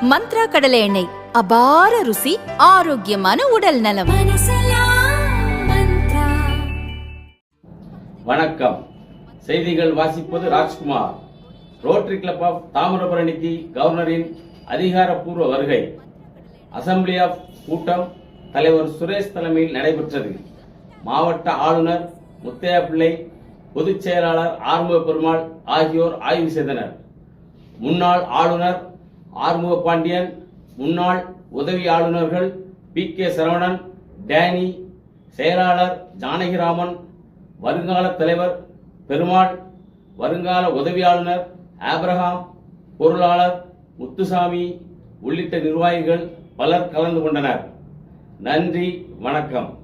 மந்த்ரா கடலை எண்ணெய், அபார ருசி, ஆரோக்கியமான உடல் நலம். வணக்கம். செய்திகள் வாசிப்பது ராஜ்குமார். ரோட்டரி கிளப் ஆஃப் தாமிரபரணிக்கு கவர்னரின் அதிகாரப்பூர்வ வருகை. அசம்பிளி ஆஃப் கூட்டம் தலைவர் சுரேஷ் தலைமையில் நடைபெற்றது. மாவட்ட ஆளுநர் முத்தையா பிள்ளை, பொதுச் செயலாளர் ஆறுமுக பெருமாள் ஆகியோர் ஆய்வு செய்தனர். முன்னாள் ஆளுநர் ஆறுமுக பாண்டியன், முன்னாள் உதவி ஆளுநர்கள் PK சரவணன், டேனி, செயலாளர் ஜானகிராமன், வருங்கால தலைவர் பெருமாள், வருங்கால உதவி ஆளுநர் ஆபிரகாம், பொருளாளர் முத்துசாமி உள்ளிட்ட நிர்வாகிகள் பலர் கலந்து கொண்டனர். நன்றி, வணக்கம்.